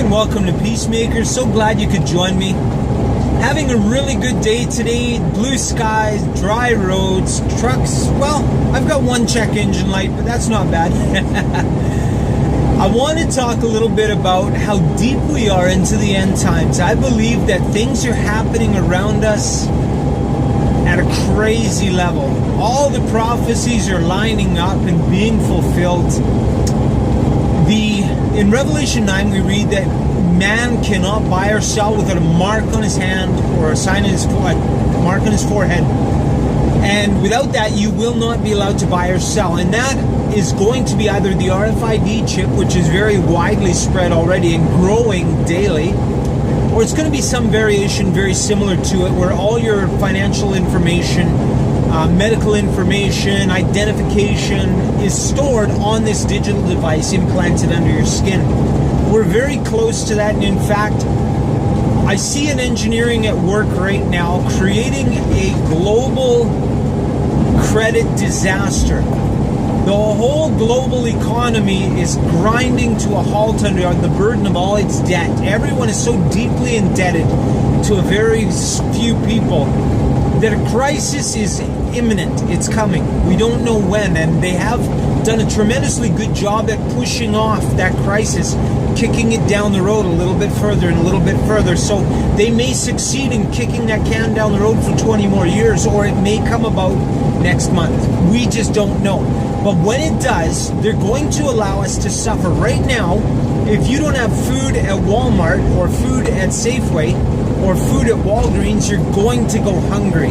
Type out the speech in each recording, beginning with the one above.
and welcome to Peacemakers. So glad you could join me. Having a really good day today. Blue skies, dry roads, trucks. Well, I've got one check engine light, but that's not bad. I want to talk a little bit about how deep we are into the end times. I believe that things are happening around us at a crazy level. All the prophecies are lining up and being fulfilled. In Revelation 9, we read that man cannot buy or sell without a mark on his hand or a sign on his mark on his forehead. And without that, you will not be allowed to buy or sell. And that is going to be either the RFID chip, which is very widely spread already and growing daily, or it's going to be some variation very similar to it, where all your financial information, medical information, identification is stored on this digital device implanted under your skin. We're very close to that, and in fact, I see an engineering at work right now creating a global credit disaster. The whole global economy is grinding to a halt under the burden of all its debt. Everyone is so deeply indebted to a very few people that a crisis is imminent. It's coming. We don't know when, and they have done a tremendously good job at pushing off that crisis, kicking it down the road a little bit further and a little bit further. So they may succeed in kicking that can down the road for 20 more years, or it may come about next month. We just don't know. But when it does, they're going to allow us to suffer. Right now, if you don't have food at Walmart or food at Safeway or food at Walgreens, you're going to go hungry.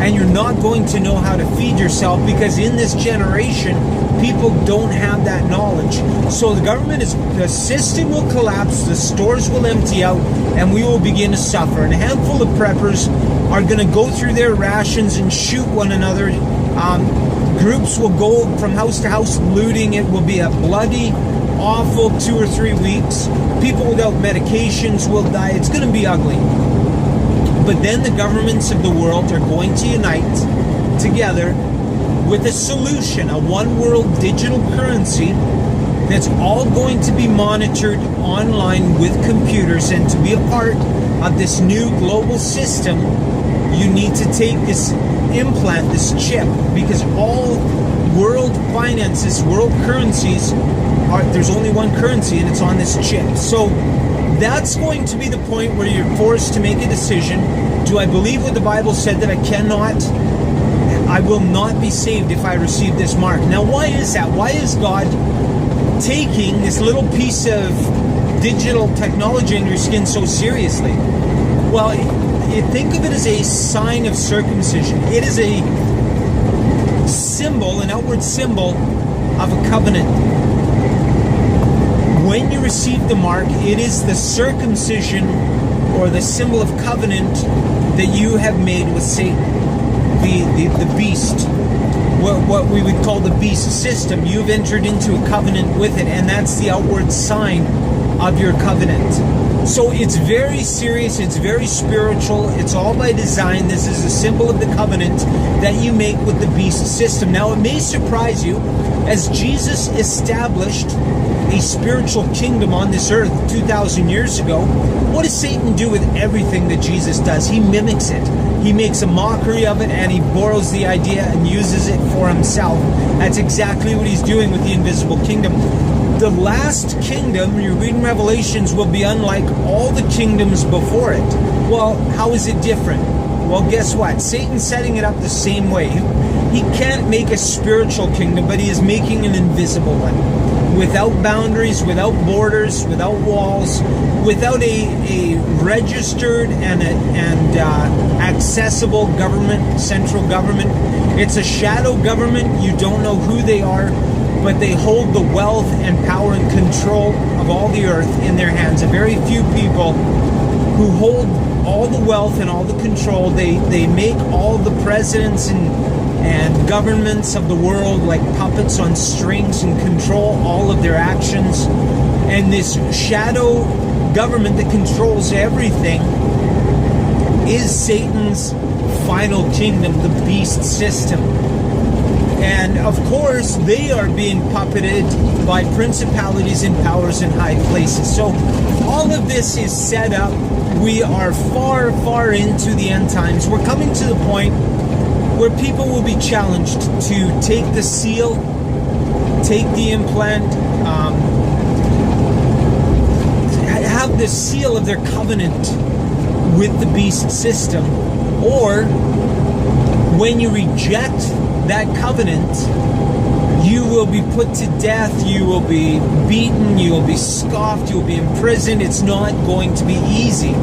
And you're not going to know how to feed yourself, because in this generation, people don't have that knowledge. So the system will collapse, the stores will empty out, and we will begin to suffer. And a handful of preppers are going to go through their rations and shoot one another. Groups will go from house to house looting. It will be a bloody, awful 2 or 3 weeks. People without medications will die. It's going to be ugly. But then the governments of the world are going to unite together with a solution, a one world digital currency that's all going to be monitored online with computers. And to be a part of this new global system, you need to take this implant, this chip, because all world finances, world currencies, there's only one currency, and it's on this chip. So that's going to be the point where you're forced to make a decision. Do I believe what the Bible said, that I will not be saved if I receive this mark? Now, why is that? Why is God taking this little piece of digital technology in your skin so seriously? Well, think of it as a sign of circumcision. It is a symbol, an outward symbol of a covenant. When you receive the mark, it is the circumcision or the symbol of covenant that you have made with Satan, the beast, what we would call the beast system. You've entered into a covenant with it, and that's the outward sign of your covenant. So it's very serious, it's very spiritual, it's all by design. This is a symbol of the covenant that you make with the beast system. Now, it may surprise you, as Jesus established a spiritual kingdom on this earth 2,000 years ago, what does Satan do with everything that Jesus does? He mimics it. He makes a mockery of it, and he borrows the idea and uses it for himself. That's exactly what he's doing with the invisible kingdom. The last kingdom, you read in Revelations, will be unlike all the kingdoms before it. Well, how is it different? Well, guess what? Satan's setting it up the same way. He can't make a spiritual kingdom, but he is making an invisible one. Without boundaries, without borders, without walls, without a registered and accessible government, central government. It's a shadow government. You don't know who they are, but they hold the wealth and power and control of all the earth in their hands. A very few people who hold all the wealth and all the control. They make all the presidents and governments of the world like puppets on strings and control all of their actions. And this shadow government that controls everything is Satan's final kingdom, the beast system. And of course, they are being puppeted by principalities and powers in high places. So all of this is set up. We are far, far into the end times. We're coming to the point where people will be challenged to take the seal, take the implant, have the seal of their covenant with the beast system, or when you reject that covenant, you will be put to death, you will be beaten, you will be scoffed, you will be imprisoned. It's not going to be easy.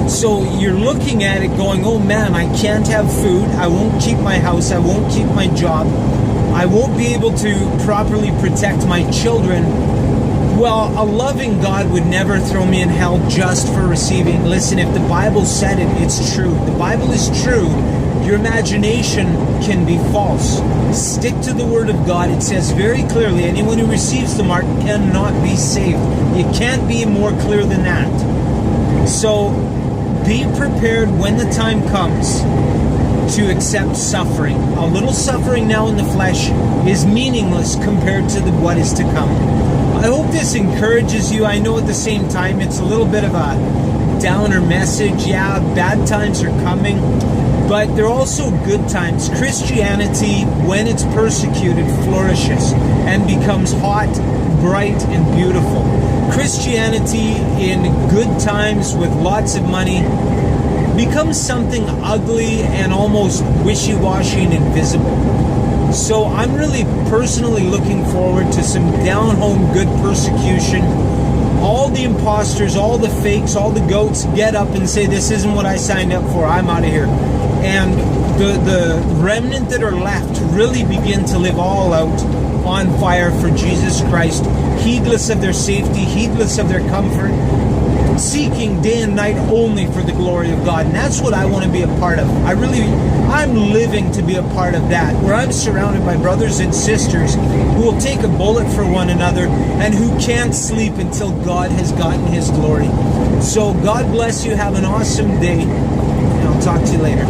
So you're looking at it going, oh man, I can't have food, I won't keep my house, I won't keep my job, I won't be able to properly protect my children. Well, a loving God would never throw me in hell just for receiving. Listen, if the Bible said it, it's true. The Bible is true. Your imagination can be false. Stick to the Word of God. It says very clearly, anyone who receives the mark cannot be saved. You can't be more clear than that. So be prepared when the time comes to accept suffering. A little suffering now in the flesh is meaningless compared to what is to come. I hope this encourages you. I know at the same time it's a little bit of a downer message. Yeah, bad times are coming, but they're also good times. Christianity, when it's persecuted, flourishes and becomes hot, bright, and beautiful. Christianity in good times with lots of money becomes something ugly and almost wishy-washy and invisible. So I'm really personally looking forward to some down-home good persecution. All the imposters, all the fakes, all the goats get up and say, this isn't what I signed up for, I'm out of here. And the remnant that are left really begin to live all out on fire for Jesus Christ, heedless of their safety, heedless of their comfort, seeking day and night only for the glory of God. And that's what I want to be a part of. I'm living to be a part of that, where I'm surrounded by brothers and sisters who will take a bullet for one another and who can't sleep until God has gotten His glory. So God bless you. Have an awesome day, and I'll talk to you later.